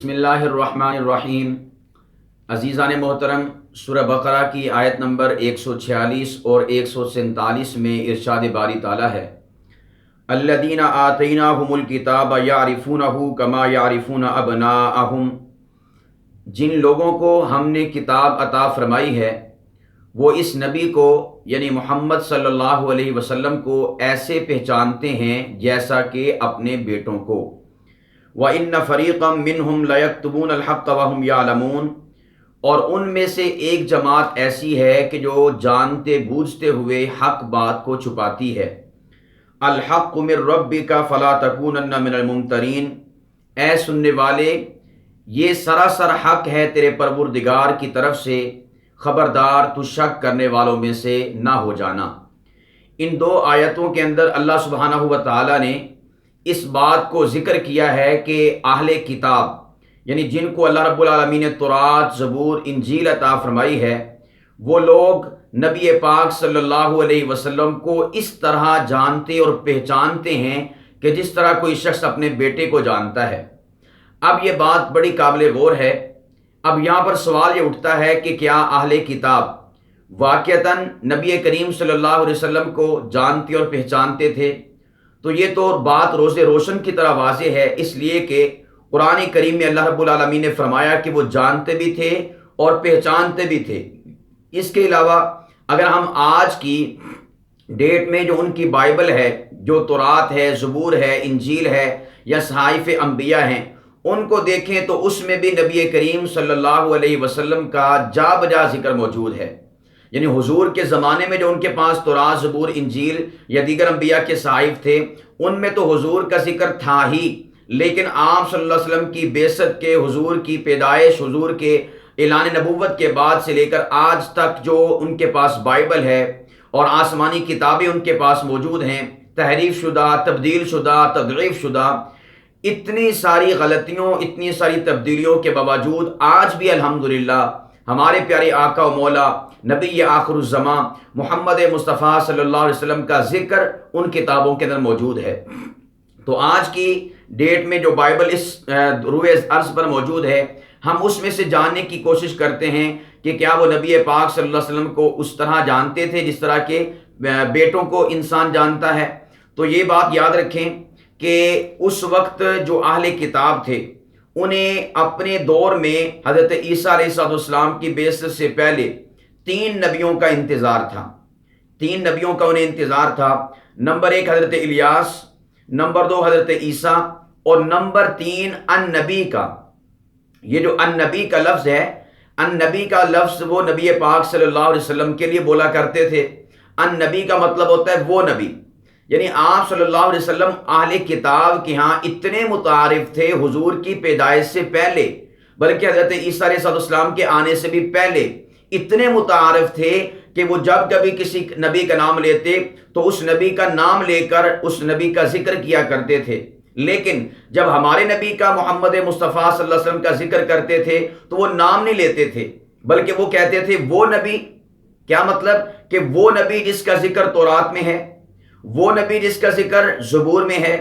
بسم اللہ الرحمن الرحیم۔ عزیزان محترم، سورہ بقرہ کی آیت نمبر 146 اور 147 میں ارشاد باری تعالیٰ ہے، الذین آتیناہم الکتاب یعرفونہ کما یعرفون ابناءہم۔ جن لوگوں کو ہم نے کتاب عطا فرمائی ہے وہ اس نبی کو یعنی محمد صلی اللہ علیہ وسلم کو ایسے پہچانتے ہیں جیسا کہ اپنے بیٹوں کو۔ وَإِنَّ فَرِيقًا مِّنْهُمْ لَيَكْتُمُونَ الْحَقَّ وَهُمْ يَعْلَمُونَ، اور ان میں سے ایک جماعت ایسی ہے کہ جو جانتے بوجھتے ہوئے حق بات کو چھپاتی ہے۔ الْحَقُّ مِن رَّبِّكَ فَلَا تَكُونَنَّ مِنَ الْمُمْتَرِينَ، اے سننے والے یہ سراسر حق ہے تیرے پروردگار کی طرف سے، خبردار تو شک کرنے والوں میں سے نہ ہو جانا۔ ان دو آیتوں کے اندر اللہ سبحانہ و تعالیٰ نے اس بات کو ذکر کیا ہے کہ اہل کتاب یعنی جن کو اللہ رب العالمین نے تورات، زبور، انجیل عطا فرمائی ہے، وہ لوگ نبی پاک صلی اللہ علیہ وسلم کو اس طرح جانتے اور پہچانتے ہیں کہ جس طرح کوئی شخص اپنے بیٹے کو جانتا ہے۔ اب یہ بات بڑی قابل غور ہے۔ اب یہاں پر سوال یہ اٹھتا ہے کہ کیا اہل کتاب واقعتاً نبی کریم صلی اللہ علیہ وسلم کو جانتے اور پہچانتے تھے؟ تو یہ تو بات روز روشن کی طرح واضح ہے، اس لیے کہ قرآن کریم میں اللہ رب العالمین نے فرمایا کہ وہ جانتے بھی تھے اور پہچانتے بھی تھے۔ اس کے علاوہ اگر ہم آج کی ڈیٹ میں جو ان کی بائبل ہے، جو تورات ہے، زبور ہے، انجیل ہے یا صحائف انبیاء ہیں، ان کو دیکھیں تو اس میں بھی نبی کریم صلی اللہ علیہ وسلم کا جا بجا ذکر موجود ہے۔ یعنی حضور کے زمانے میں جو ان کے پاس تورات، زبور، انجیل یا دیگر انبیاء کے صحائف تھے، ان میں تو حضور کا ذکر تھا ہی، لیکن آپ صلی اللہ علیہ وسلم کی بعثت کے، حضور کی پیدائش، حضور کے اعلان نبوت کے بعد سے لے کر آج تک جو ان کے پاس بائبل ہے اور آسمانی کتابیں ان کے پاس موجود ہیں، تحریف شدہ، تبدیل شدہ، تضعیف شدہ، اتنی ساری غلطیوں، اتنی ساری تبدیلیوں کے باوجود آج بھی الحمدللہ ہمارے پیارے آقا و مولا نبی آخر الزماں محمد مصطفیٰ صلی اللہ علیہ وسلم کا ذکر ان کتابوں کے اندر موجود ہے۔ تو آج کی ڈیٹ میں جو بائبل اس روئے ارض پر موجود ہے، ہم اس میں سے جاننے کی کوشش کرتے ہیں کہ کیا وہ نبی پاک صلی اللہ علیہ وسلم کو اس طرح جانتے تھے جس طرح کے بیٹوں کو انسان جانتا ہے۔ تو یہ بات یاد رکھیں کہ اس وقت جو اہل کتاب تھے انہیں اپنے دور میں حضرت عیسیٰ علیہ السلام کی بعثت سے پہلے 3 نبیوں کا انتظار تھا۔ 3 نبیوں کا انہیں انتظار تھا۔ نمبر 1 حضرت الیاس، نمبر 2 حضرت عیسیٰ، اور نمبر 3 النبی کا۔ یہ جو النبی کا لفظ ہے، النبی کا لفظ وہ نبی پاک صلی اللہ علیہ وسلم کے لیے بولا کرتے تھے۔ النبی کا مطلب ہوتا ہے وہ نبی، یعنی آپ صلی اللہ علیہ وسلم اہل کتاب کے ہاں اتنے متعارف تھے حضور کی پیدائش سے پہلے، بلکہ حضرت عیسیٰ علیہ السلام کے آنے سے بھی پہلے اتنے متعارف تھے کہ وہ جب کبھی کسی نبی کا نام لیتے تو اس نبی کا نام لے کر اس نبی کا ذکر کیا کرتے تھے۔ لیکن جب ہمارے نبی کا محمد مصطفیٰ صلی اللہ علیہ وسلم کا ذکر کرتے تھے تو وہ نام نہیں لیتے تھے، بلکہ وہ کہتے تھے وہ نبی۔ کیا مطلب؟ کہ وہ نبی جس کا ذکر تورات میں ہے، وہ نبی جس کا ذکر زبور میں ہے،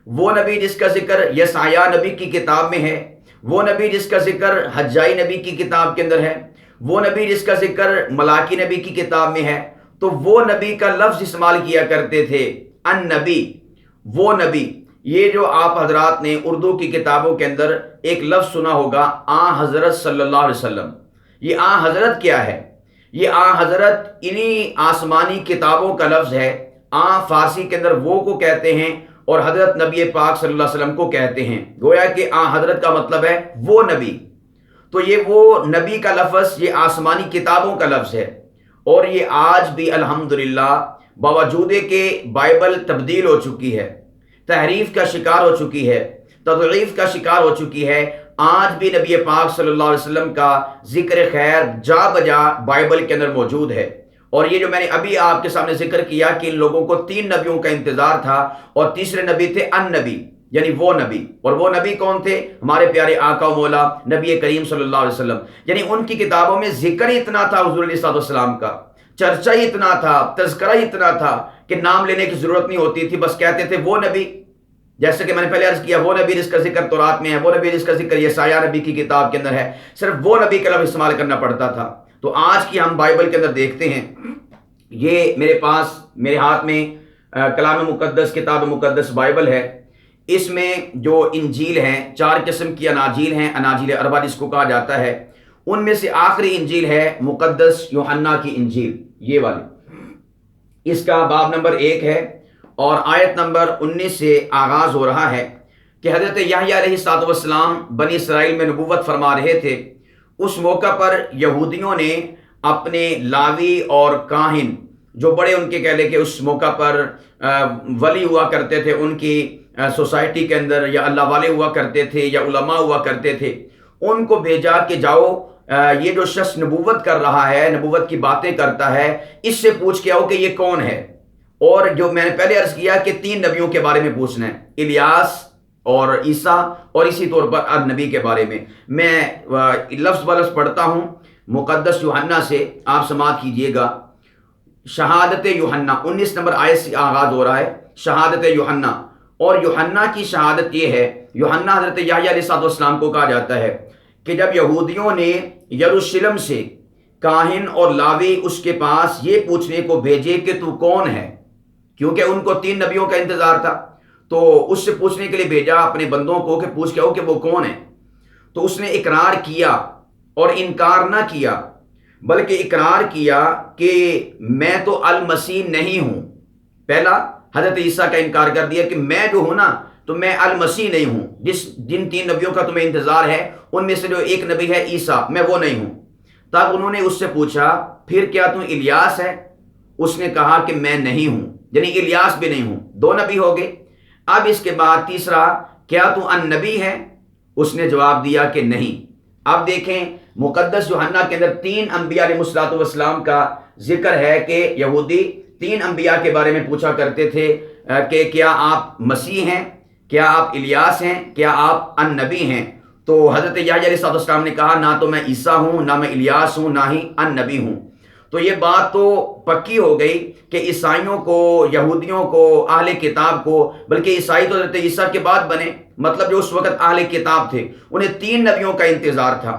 وہ نبی جس کا ذکر یسعیاہ نبی کی کتاب میں ہے، وہ نبی جس کا ذکر حجائی نبی کی کتاب کے اندر ہے، وہ نبی جس کا ذکر ملاکی نبی کی کتاب میں ہے۔ تو وہ نبی کا لفظ استعمال کیا کرتے تھے، النبی، وہ نبی۔ یہ جو آپ حضرات نے اردو کی کتابوں کے اندر ایک لفظ سنا ہوگا، آن حضرت صلی اللہ علیہ وسلم، یہ آن حضرت کیا ہے؟ یہ آن حضرت انہی آسمانی کتابوں کا لفظ ہے۔ آن فارسی کے اندر وہ کو کہتے ہیں اور حضرت نبی پاک صلی اللہ علیہ وسلم کو کہتے ہیں، گویا کہ آن حضرت کا مطلب ہے وہ نبی۔ تو یہ وہ نبی کا لفظ یہ آسمانی کتابوں کا لفظ ہے، اور یہ آج بھی الحمدللہ باوجود کہ بائبل تبدیل ہو چکی ہے، تحریف کا شکار ہو چکی ہے، تضعیف کا شکار ہو چکی ہے، آج بھی نبی پاک صلی اللہ علیہ وسلم کا ذکر خیر جا بجا بائبل کے اندر موجود ہے۔ اور یہ جو میں نے ابھی آپ کے سامنے ذکر کیا کہ ان لوگوں کو 3 نبیوں کا انتظار تھا، اور تیسرے نبی تھے النبی، یعنی وہ نبی۔ اور وہ نبی کون تھے؟ ہمارے پیارے آقا و مولا نبی کریم صلی اللہ علیہ وسلم۔ یعنی ان کی کتابوں میں ذکر ہی اتنا تھا حضور علیہ السلام کا، چرچا ہی اتنا تھا، تذکرہ ہی اتنا تھا کہ نام لینے کی ضرورت نہیں ہوتی تھی، بس کہتے تھے وہ نبی۔ جیسے کہ میں نے پہلے عرض کیا وہ نبی جس کا ذکر تورات میں ہے، وہ نبی جس کا ذکر یسایہ نبی کی کتاب کے اندر ہے، صرف وہ نبی کا لفظ استعمال کرنا پڑتا تھا۔ تو آج کی ہم بائبل کے اندر دیکھتے ہیں، یہ میرے ہاتھ میں کلام مقدس کتاب مقدس بائبل ہے۔ اس میں جو انجیل ہیں، 4 قسم کی اناجیل ہیں، اناجیل اربع جس کو کہا جاتا ہے، ان میں سے آخری انجیل ہے مقدس یوحنا کی انجیل، یہ والی۔ اس کا باب نمبر 1 ہے اور آیت نمبر 19 سے آغاز ہو رہا ہے کہ حضرت یحییٰ علیہ السلام بنی اسرائیل میں نبوت فرما رہے تھے۔ اس موقع پر یہودیوں نے اپنے لاوی اور کاہن، جو بڑے ان کے کہہ لے کہ اس موقع پر ولی ہوا کرتے تھے ان کی سوسائٹی کے اندر، یا اللہ والے ہوا کرتے تھے، یا علماء ہوا کرتے تھے، ان کو بھیجا کہ جاؤ یہ جو شخص نبوت کر رہا ہے، نبوت کی باتیں کرتا ہے، اس سے پوچھ کے آؤ کہ یہ کون ہے۔ اور جو میں نے پہلے عرض کیا کہ 3 نبیوں کے بارے میں پوچھنا ہے، الیاس اور عیسیٰ، اور اسی طور پر النبی کے بارے میں لفظ بلفظ پڑھتا ہوں مقدس یوحنا سے، آپ سماعت کیجئے گا۔ شہادت یوحنا 19 نمبر آیت سے آغاز ہو رہا ہے، شہادت یوحنا۔ اور یوحنا کی شہادت یہ ہے، یوحنا حضرت یحییٰ علیہ السلام کو کہا جاتا ہے کہ جب یہودیوں نے یروشلم سے کاہن اور لاوی اس کے پاس یہ پوچھنے کو بھیجے کہ تو کون ہے، کیونکہ ان کو 3 نبیوں کا انتظار تھا، تو اس سے پوچھنے کے لیے بھیجا اپنے بندوں کو کہ پوچھ کے آؤ کہ وہ کون ہے۔ تو اس نے اقرار کیا اور انکار نہ کیا، بلکہ اقرار کیا کہ میں تو المسیح نہیں ہوں۔ پہلا حضرت عیسیٰ کا انکار کر دیا کہ میں جو ہوں نا تو میں المسیح نہیں ہوں، جن 3 نبیوں کا تمہیں انتظار ہے ان میں سے جو ایک نبی ہے عیسیٰ، میں وہ نہیں ہوں۔ تب انہوں نے اس سے پوچھا پھر کیا تم الیاس ہے؟ اس نے کہا کہ میں نہیں ہوں، یعنی الیاس بھی نہیں ہوں، 2 نبی ہو گئے۔ اب اس کے بعد تیسرا، کیا تو النبی ہے؟ اس نے جواب دیا کہ نہیں۔ اب دیکھیں مقدس یوحنا کے اندر 3 انبیاء علیہ السلام کا ذکر ہے کہ یہودی 3 انبیاء کے بارے میں پوچھا کرتے تھے کہ کیا آپ مسیح ہیں، کیا آپ الیاس ہیں، کیا آپ النبی ہیں؟ تو حضرت یحییٰ علیہ السلام نے کہا نہ تو میں عیسیٰ ہوں، نہ میں الیاس ہوں، نہ ہی النبی ہوں۔ تو یہ بات تو پکی ہو گئی کہ عیسائیوں کو، یہودیوں کو، اہل کتاب کو، بلکہ عیسائی تو حضرت عیسیٰ کے بعد بنے، مطلب جو اس وقت اہل کتاب تھے انہیں 3 نبیوں کا انتظار تھا۔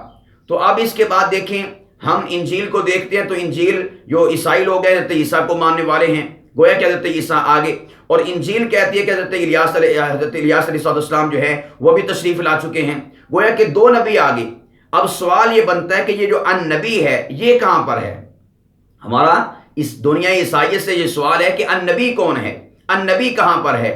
تو اب اس کے بعد دیکھیں ہم انجیل کو دیکھتے ہیں تو انجیل جو عیسائی لوگ ہیں حضرت عیسیٰ کو ماننے والے ہیں، گویا کہ حضرت عیسیٰ آگے، اور انجیل کہتی ہے کہ حضرت الیاس علیہ السلام جو ہے وہ بھی تشریف لا چکے ہیں، گویا کہ 2 نبی آگے۔ اب سوال یہ بنتا ہے کہ یہ جو النبی ہے یہ کہاں پر ہے؟ ہمارا اس دنیا عیسائیت سے یہ سوال ہے کہ النبی کون ہے، النبی کہاں پر ہے؟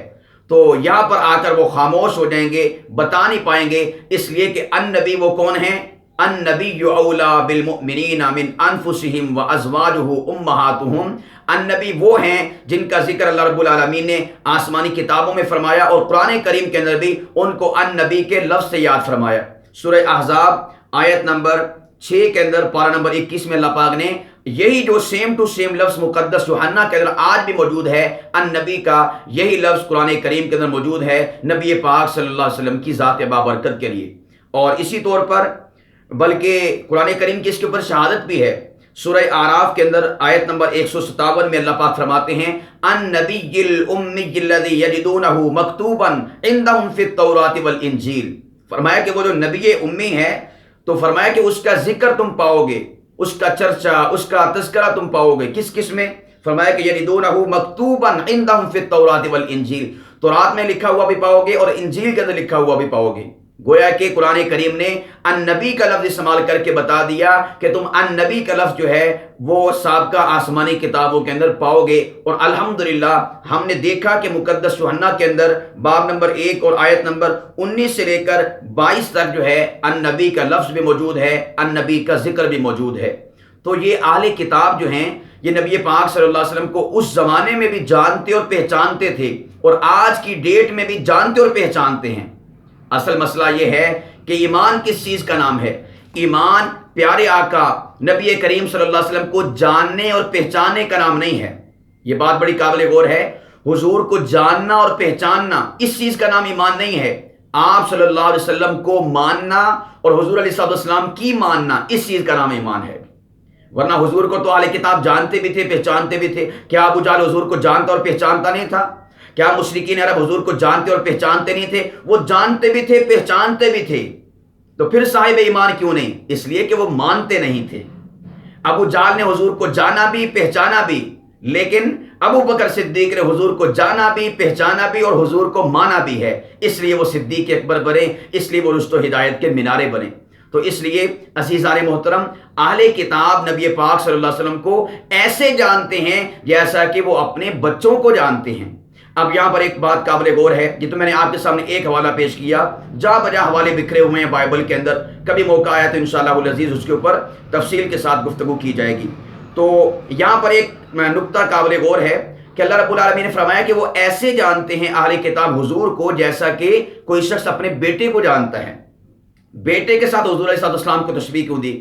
تو یہاں پر آ کر وہ خاموش ہو جائیں گے، بتا نہیں پائیں گے، اس لیے کہ النبی وہ کون ہیں؟ النبی اولیٰ بالمؤمنین من انفسہم وازواجہ امہاتہم، النبی وہ ہیں جن کا ذکر اللہ رب العالمین نے آسمانی کتابوں میں فرمایا اور قرآن کریم کے اندر بھی ان کو النبی کے لفظ سے یاد فرمایا۔ سورہ احزاب آیت نمبر 6 کے اندر پارہ نمبر 21 میں اللہ پاک نے یہی جو سیم ٹو سیم لفظ مقدس یوحنا کے اندر آج بھی موجود ہے، النبی کا یہی لفظ قرآن کریم کے اندر موجود ہے نبی پاک صلی اللہ علیہ وسلم کی ذات بابرکت کے لیے۔ اور اسی طور پر بلکہ قرآن کریم کی اس کے اوپر شہادت بھی ہے۔ سورہ اعراف کے اندر آیت نمبر 157 میں اللہ پاک فرماتے ہیں النبی الامی الذی یجدونہ مکتوبا عندہم فی التوراۃ والانجیل، فرمایا کہ وہ جو نبی امی ہے تو فرمایا کہ اس کا ذکر تم پاؤ گے، اس کا چرچا، اس کا تذکرہ تم پاؤ گے، کس میں؟ فرمایا کہ یجدونہ مکتوبا عندہم فی التوراۃ والانجیل، تورات میں لکھا ہوا بھی پاؤ گے اور انجیل کے اندر لکھا ہوا بھی پاؤ گے۔ گویا کہ قرآن کریم نے النبی کا لفظ استعمال کر کے بتا دیا کہ تم النبی کا لفظ جو ہے وہ سابقہ آسمانی کتابوں کے اندر پاؤ گے۔ اور الحمدللہ ہم نے دیکھا کہ مقدس یوحنا کے اندر باب نمبر 1 اور آیت نمبر 19 سے لے کر 22 تک جو ہے النبی کا لفظ بھی موجود ہے، النبی کا ذکر بھی موجود ہے۔ تو یہ اہل کتاب جو ہیں یہ نبی پاک صلی اللہ علیہ وسلم کو اس زمانے میں بھی جانتے اور پہچانتے تھے اور آج کی ڈیٹ میں بھی جانتے اور پہچانتے ہیں۔ اصل مسئلہ یہ ہے کہ ایمان کس چیز کا نام ہے؟ ایمان پیارے آقا نبی کریم صلی اللہ علیہ وسلم کو جاننے اور پہچاننے کا نام نہیں ہے۔ یہ بات بڑی قابل غور ہے، حضور کو جاننا اور پہچاننا اس چیز کا نام ایمان نہیں ہے۔ آپ صلی اللہ علیہ وسلم کو ماننا اور حضور علیہ السلام کی ماننا اس چیز کا نام ایمان ہے۔ ورنہ حضور کو تو اہل کتاب جانتے بھی تھے، پہچانتے بھی تھے۔ کیا ابو جہل حضور کو جانتا اور پہچانتا نہیں تھا؟ کیا مشرکین عرب حضور کو جانتے اور پہچانتے نہیں تھے؟ وہ جانتے بھی تھے، پہچانتے بھی تھے، تو پھر صاحب ایمان کیوں نہیں؟ اس لیے کہ وہ مانتے نہیں تھے۔ ابو جہل نے حضور کو جانا بھی، پہچانا بھی، لیکن ابو بکر صدیق نے حضور کو جانا بھی، پہچانا بھی اور حضور کو مانا بھی ہے، اس لیے وہ صدیق اکبر بنے، اس لیے وہ رشد و ہدایت کے مینارے بنے۔ تو اس لیے عزیزان محترم، اہل کتاب نبی پاک صلی اللہ علیہ وسلم کو ایسے جانتے ہیں جیسا کہ وہ اپنے بچوں کو جانتے ہیں۔ اب یہاں پر ایک بات قابل غور ہے، یہ تو میں نے آپ کے سامنے ایک حوالہ پیش کیا، جا بجا حوالے بکھرے ہوئے ہیں بائبل کے اندر، کبھی موقع آیا تو انشاءاللہ العزیز اس کے اوپر تفصیل کے ساتھ گفتگو کی جائے گی۔ تو یہاں پر ایک نقطہ قابل غور ہے کہ اللہ رب العالمین نے فرمایا کہ وہ ایسے جانتے ہیں اہل کتاب حضور کو جیسا کہ کوئی شخص اپنے بیٹے کو جانتا ہے۔ بیٹے کے ساتھ حضور علیہ السلام کو تشبیہ کیوں دی؟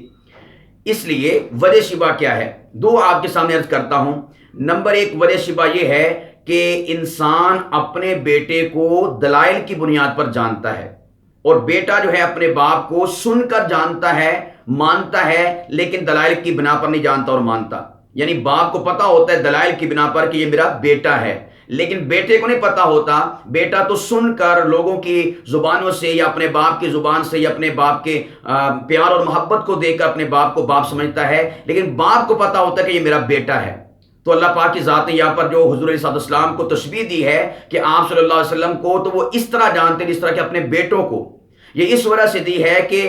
اس لیے وجہ شبہ کیا ہے؟ دو آپ کے سامنے عرض کرتا ہوں۔ نمبر ایک وجہ شبہ یہ ہے کہ انسان اپنے بیٹے کو دلائل کی بنیاد پر جانتا ہے، اور بیٹا جو ہے اپنے باپ کو سن کر جانتا ہے، مانتا ہے، لیکن دلائل کی بنا پر نہیں جانتا اور مانتا۔ یعنی باپ کو پتا ہوتا ہے دلائل کی بنا پر کہ یہ میرا بیٹا ہے، لیکن بیٹے کو نہیں پتا ہوتا۔ بیٹا تو سن کر لوگوں کی زبانوں سے یا اپنے باپ کی زبان سے یا اپنے باپ کے پیار اور محبت کو دیکھ کر اپنے باپ کو باپ سمجھتا ہے، لیکن باپ کو پتا ہوتا ہے کہ یہ میرا بیٹا ہے۔ تو اللہ پاک کی ذات نے یہاں پر جو حضور علیہ السلام کو تشبیہ دی ہے کہ آپ صلی اللہ علیہ وسلم کو تو وہ اس طرح جانتے ہیں جس طرح کہ اپنے بیٹوں کو، یہ اس وجہ سے دی ہے کہ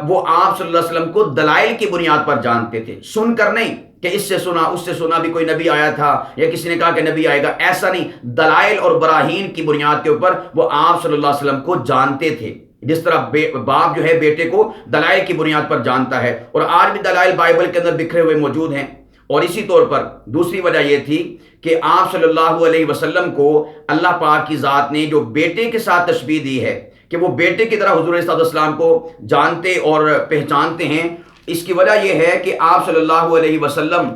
وہ آپ صلی اللہ علیہ وسلم کو دلائل کی بنیاد پر جانتے تھے، سن کر نہیں کہ اس سے سنا اس سے سنا بھی کوئی نبی آیا تھا یا کسی نے کہا کہ نبی آئے گا، ایسا نہیں، دلائل اور براہین کی بنیاد کے اوپر وہ آپ صلی اللہ علیہ وسلم کو جانتے تھے، جس طرح باپ جو ہے بیٹے کو دلائل کی بنیاد پر جانتا ہے۔ اور آج بھی دلائل بائبل کے اندر بکھرے ہوئے موجود ہیں۔ اور اسی طور پر دوسری وجہ یہ تھی کہ آپ صلی اللہ علیہ وسلم کو اللہ پاک کی ذات نے جو بیٹے کے ساتھ تشبیہ دی ہے کہ وہ بیٹے کی طرح حضور علیہ السلام کو جانتے اور پہچانتے ہیں، اس کی وجہ یہ ہے کہ آپ صلی اللہ علیہ وسلم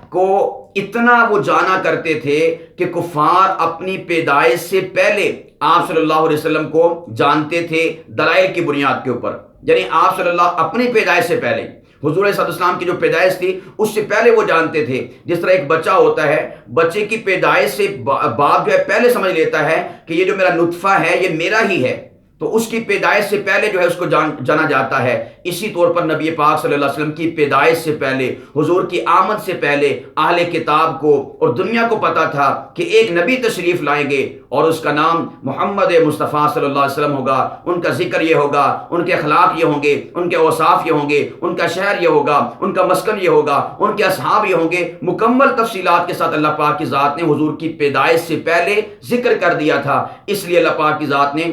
کو اتنا وہ جانا کرتے تھے کہ کفار اپنی پیدائش سے پہلے آپ صلی اللہ علیہ وسلم کو جانتے تھے دلائل کی بنیاد کے اوپر۔ یعنی آپ صلی اللہ اپنی پیدائش سے پہلے، حضور علیہ السلام کی جو پیدائش تھی اس سے پہلے وہ جانتے تھے۔ جس طرح ایک بچہ ہوتا ہے، بچے کی پیدائش سے باپ جو ہے پہلے سمجھ لیتا ہے کہ یہ جو میرا نطفہ ہے یہ میرا ہی ہے، تو اس کی پیدائش سے پہلے جو ہے اس کو جانا جاتا ہے۔ اسی طور پر نبی پاک صلی اللہ علیہ وسلم کی پیدائش سے پہلے، حضور کی آمد سے پہلے اہل کتاب کو اور دنیا کو پتا تھا کہ ایک نبی تشریف لائیں گے اور اس کا نام محمد مصطفیٰ صلی اللہ علیہ وسلم ہوگا، ان کا ذکر یہ ہوگا، ان کے اخلاق یہ ہوں گے، ان کے اوصاف یہ ہوں گے، ان کا شہر یہ ہوگا، ان کا مسکن یہ ہوگا، ان کے اصحاب یہ ہوں گے۔ مکمل تفصیلات کے ساتھ اللہ پاک کی ذات نے حضور کی پیدائش سے پہلے ذکر کر دیا تھا۔ اس لیے اللہ پاک کی ذات نے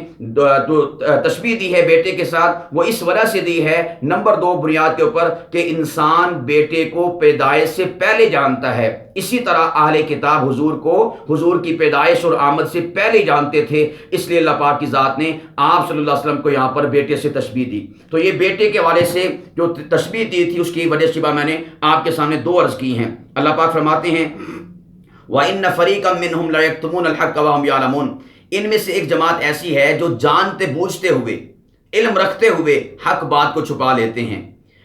تشبیہ دی ہے بیٹے کے ساتھ، وہ اس وجہ سے دی ہے نمبر دو بنیاد کے اوپر کہ انسان بیٹے کو پیدائش سے پہلے جانتا ہے۔ اسی طرح اہل کتاب حضور کو حضور کی پیدائش اور آمد سے پہلے جانتے تھے، اس لیے اللہ پاک کی ذات نے آپ صلی اللہ علیہ وسلم کو یہاں پر بیٹے سے تشبیہ دی۔ تو یہ بیٹے کے حوالے سے جو تشبیہ دی تھی اس کی وجہ شبہ میں نے آپ کے سامنے دو عرض کی ہیں۔ اللہ پاک فرماتے ہیں وَإِنَّ فَرِيقًا مِّنْهُمْ لَيَكْتُمُونَ الْحَقَّ وَهُمْ يَعْلَمُونَ، ان میں سے ایک جماعت ایسی ہے جو جانتے بوجھتے ہوئے، علم رکھتے ہوئے حق بات کو چھپا لیتے ہیں۔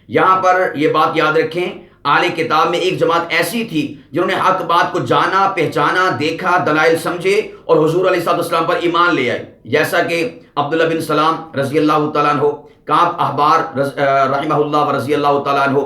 یہاں پر یہ بات یاد رکھیں، اہل کتاب میں ایک جماعت ایسی تھی جنہوں نے حق بات کو جانا، پہچانا، دیکھا، دلائل سمجھے اور حضور علیہ السلام پر ایمان لے آئے، جیسا کہ عبداللہ بن سلام رضی اللہ تعالیٰ عنہ، کعب احبار رحمہ اللہ و رضی اللہ تعالیٰ عنہ،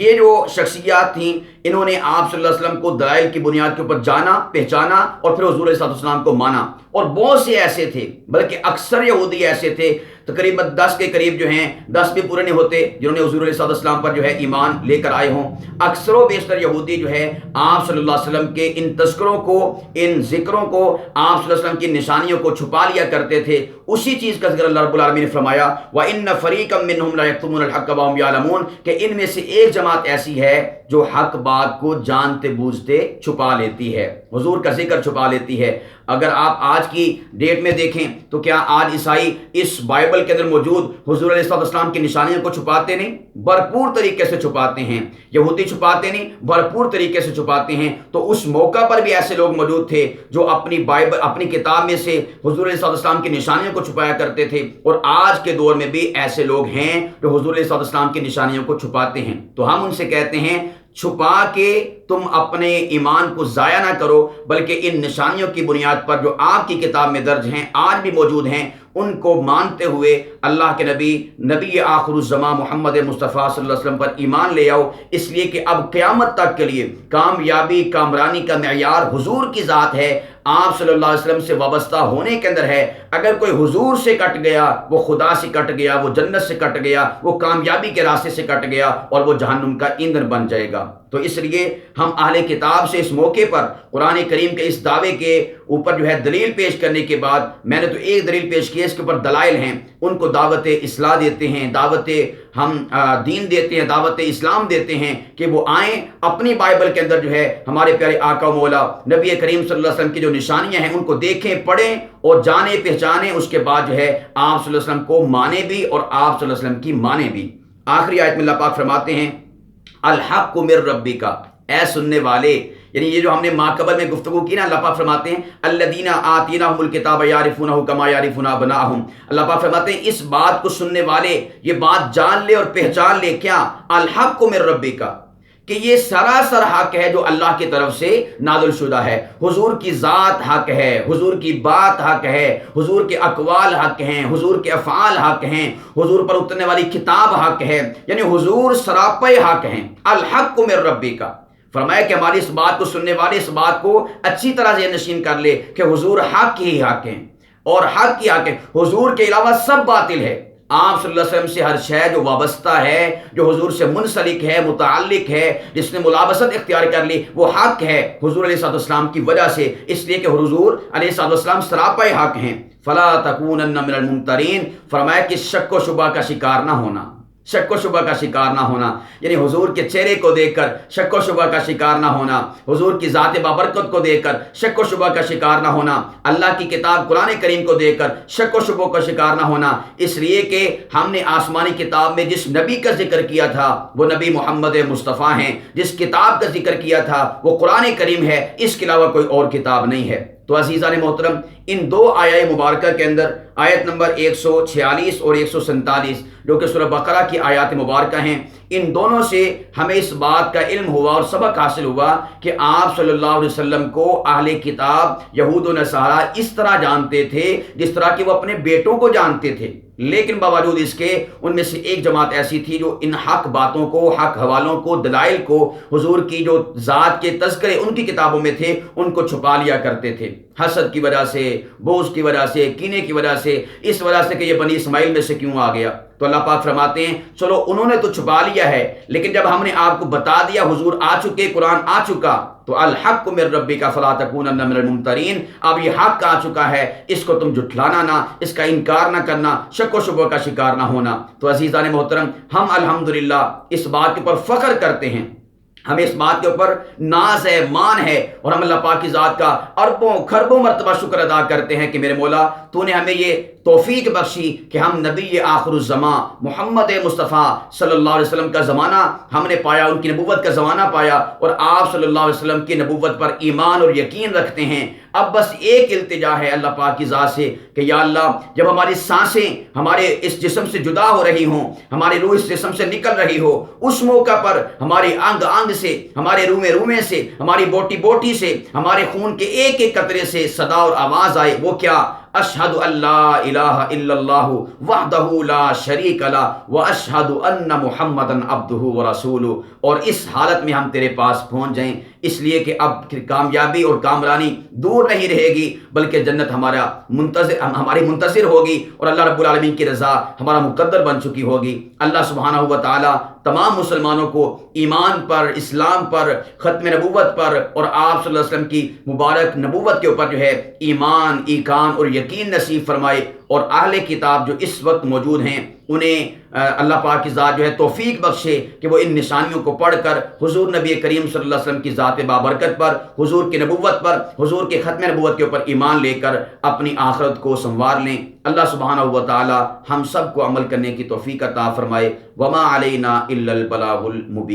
یہ جو شخصیات تھیں انہوں نے آپ صلی اللہ علیہ وسلم کو دلائل کی بنیاد کے اوپر جانا، پہچانا اور پھر حضور علیہ السلام کو مانا۔ اور بہت سے ایسے تھے، بلکہ اکثر یہودی ایسے تھے، تقریباً 10 کے قریب جو ہیں، 10 بھی پورے نہیں ہوتے جنہوں نے حضور علیہ السلام پر جو ہے ایمان لے کر آئے ہوں۔ اکثر و بیشتر یہودی جو ہے آپ صلی اللہ علیہ وسلم کے ان تذکروں کو، ان ذکروں کو، آپ صلی اللہ علیہ وسلم کی نشانیوں کو چھپا لیا کرتے تھے۔ اسی چیز کا ذکر اللہ رب العالمین نے فرمایا وَإِنَّ فَرِيقًا مِّنْهُمْ لَيَكْتُمُونَ الْحَقَّ وَهُمْ يَعْلَمُونَ کہ ان میں سے ایک جماعت ایسی ہے جو حق بات کو جانتے بوجھتے چھپا لیتی ہے، حضور کا ذکر چھپا لیتی ہے۔ اگر آپ آج کی ڈیٹ میں دیکھیں تو کیا آج عیسائی اس بائبل کے اندر موجود حضور علیہ السلام کی نشانیوں کو چھپاتے نہیں؟ بھرپور طریقے سے چھپاتے ہیں۔ یہودی چھپاتے نہیں، بھرپور طریقے سے چھپاتے ہیں۔ تو اس موقع پر بھی ایسے لوگ موجود تھے جو اپنی بائبل، اپنی کتاب میں سے حضور علیہ السلام کی نشانیوں کو چھپایا کرتے تھے، اور آج کے دور میں بھی ایسے لوگ ہیں جو حضور علیہ السلام کی نشانیوں کو چھپاتے ہیں۔ تو ہم ان سے کہتے ہیں چھپا کے تم اپنے ایمان کو ضائع نہ کرو، بلکہ ان نشانیوں کی بنیاد پر جو آپ کی کتاب میں درج ہیں، آج بھی موجود ہیں، ان کو مانتے ہوئے اللہ کے نبی آخر الزمان محمد مصطفیٰ صلی اللہ علیہ وسلم پر ایمان لے آؤ، اس لیے کہ اب قیامت تک کے لیے کامیابی کامرانی کا معیار حضور کی ذات ہے، آپ صلی اللہ علیہ وسلم سے وابستہ ہونے کے اندر ہے۔ اگر کوئی حضور سے کٹ گیا، وہ خدا سے کٹ گیا، وہ جنت سے کٹ گیا، وہ کامیابی کے راستے سے کٹ گیا اور وہ جہنم کا ایندھن بن جائے گا۔ تو اس لیے ہم اہل کتاب سے اس موقع پر قرآن کریم کے اس دعوے کے اوپر جو ہے دلیل پیش کرنے کے بعد، میں نے تو ایک دلیل پیش کی ہے، اس کے اوپر دلائل ہیں، ان کو دعوت اصلاح دیتے ہیں، دعوت ہم دین دیتے ہیں، دعوت اسلام دیتے ہیں کہ وہ آئیں، اپنی بائبل کے اندر جو ہے ہمارے پیارے آقا و مولا نبی کریم صلی اللہ علیہ وسلم کی جو نشانیاں ہیں ان کو دیکھیں، پڑھیں اور جانیں پہچانیں، اس کے بعد جو ہے آپ صلی اللہ علیہ وسلم کو مانیں بھی اور آپ صلی اللہ علیہ وسلم کی مانیں بھی۔ آخری آیت میں اللہ پاک فرماتے ہیں الحق من ربک، اے سننے والے، یعنی یہ جو ہم نے ماقبل میں گفتگو کی نا، اللہ پاک فرماتے ہیں الذین آتیناہم الکتاب یعرفونہ کما یعرفون ابناءہم، اللہ پاک فرماتے ہیں اس بات کو سننے والے یہ بات جان لے اور پہچان لے، کیا؟ الحق من ربک، کہ یہ سراسر حق ہے جو اللہ کی طرف سے نازل شدہ ہے، حضور کی ذات حق ہے، حضور کی بات حق ہے، حضور کے اقوال حق ہیں، حضور کے افعال حق ہیں، حضور پر اترنے والی کتاب حق ہے، یعنی حضور سراپے حق ہیں۔ الحق من ربک، فرمایا کہ ہماری اس بات کو سننے والے اس بات کو اچھی طرح ذہن نشین کر لے کہ حضور حق ہی حق ہیں اور حق ہی حق ہے، حضور کے علاوہ سب باطل ہے۔ آپ صلی اللہ علیہ وسلم سے ہر شے جو وابستہ ہے، جو حضور سے منسلک ہے، متعلق ہے، جس نے ملابست اختیار کر لی، وہ حق ہے حضور علیہ السلام کی وجہ سے، اس لیے کہ حضور علیہ السلام سراپے حق ہیں۔ فلا تکونن من الممترین، فرمایا کہ شک و شبہ کا شکار نہ ہونا، شک و شبہ کا شکار نہ ہونا، یعنی حضور کے چہرے کو دیکھ کر شک و شبہ کا شکار نہ ہونا، حضور کی ذات بابرکت کو دیکھ کر شک و شبہ کا شکار نہ ہونا، اللہ کی کتاب قرآن کریم کو دیکھ کر شک و شبہ کا شکار نہ ہونا، اس لیے کہ ہم نے آسمانی کتاب میں جس نبی کا ذکر کیا تھا وہ نبی محمد مصطفیٰ ہیں، جس کتاب کا ذکر کیا تھا وہ قرآن کریم ہے، اس کے علاوہ کوئی اور کتاب نہیں ہے۔ تو عزیزان محترم، ان دو آیات مبارکہ کے اندر آیت نمبر 146 اور 147 جو کہ سورہ بقرہ کی آیات مبارکہ ہیں، ان دونوں سے ہمیں اس بات کا علم ہوا اور سبق حاصل ہوا کہ آپ صلی اللہ علیہ وسلم کو اہل کتاب یہود و نصارہ اس طرح جانتے تھے جس طرح کہ وہ اپنے بیٹوں کو جانتے تھے، لیکن باوجود اس کے ان میں سے ایک جماعت ایسی تھی جو ان حق باتوں کو، حق حوالوں کو، دلائل کو، حضور کی جو ذات کے تذکرے ان کی کتابوں میں تھے ان کو چھپا لیا کرتے تھے، حسد کی وجہ سے، بغض کی وجہ سے، کینے کی وجہ سے، اس وجہ سے کہ یہ بنی اسماعیل میں سے کیوں آ گیا۔ تو اللہ پاک فرماتے ہیں چلو انہوں نے تو چھپا لیا ہے، لیکن جب ہم نے آپ کو بتا دیا حضور آ چکے، قرآن آ چکا، تو الحق من ربک فلا تکونن من الممترین، اب یہ حق آ چکا ہے، اس کو تم جھٹلانا نہ، اس کا انکار نہ کرنا، شک و شبہ کا شکار نہ ہونا۔ تو عزیزان محترم، ہم الحمدللہ اس بات کے اوپر فخر کرتے ہیں، ہمیں اس بات کے اوپر ناز ہے، مان ہے، اور ہم اللہ پاک کی ذات کا اربوں کھربوں مرتبہ شکر ادا کرتے ہیں کہ میرے مولا تو نے ہمیں یہ توفیق بخشی کہ ہم نبی آخر الزمان محمد مصطفیٰ صلی اللہ علیہ وسلم کا زمانہ ہم نے پایا، ان کی نبوت کا زمانہ پایا، اور آپ صلی اللہ علیہ وسلم کی نبوت پر ایمان اور یقین رکھتے ہیں۔ اب بس ایک التجا ہے اللہ پاک کی ذات سے کہ یا اللہ، جب ہماری سانسیں ہمارے اس جسم سے جدا ہو رہی ہوں، ہماری روح اس جسم سے نکل رہی ہو، اس موقع پر ہمارے انگ انگ سے، ہمارے رومے رومے سے، ہماری بوٹی بوٹی سے، ہمارے خون کے ایک ایک قطرے سے صدا اور آواز آئے، وہ کیا؟ اشہد ان لا الہ الا اللہ وحدہ لا شریک لہ واشہد ان محمدًا عبدہ ورسولہ، اور اس حالت میں ہم تیرے پاس پہنچ جائیں، اس لیے کہ اب کامیابی اور کامرانی دور نہیں رہے گی، بلکہ جنت ہماری منتظر ہوگی، اور اللہ رب العالمین کی رضا ہمارا مقدر بن چکی ہوگی۔ اللہ سبحانہ و تعالی تمام مسلمانوں کو ایمان پر، اسلام پر، ختم نبوت پر، اور آپ صلی اللہ علیہ وسلم کی مبارک نبوت کے اوپر جو ہے ایمان، ایقان اور یقین نصیب فرمائے، اور اہل کتاب جو اس وقت موجود ہیں انہیں اللہ پاک کی ذات جو ہے توفیق بخشے کہ وہ ان نشانیوں کو پڑھ کر حضور نبی کریم صلی اللہ علیہ وسلم کی ذات بابرکت پر، حضور کی نبوت پر، حضور کے ختم نبوت کے اوپر ایمان لے کر اپنی آخرت کو سنوار لیں۔ اللہ سبحانہ و تعالی ہم سب کو عمل کرنے کی توفیق عطا فرمائے۔ وما علینا الا البلاغ المبین۔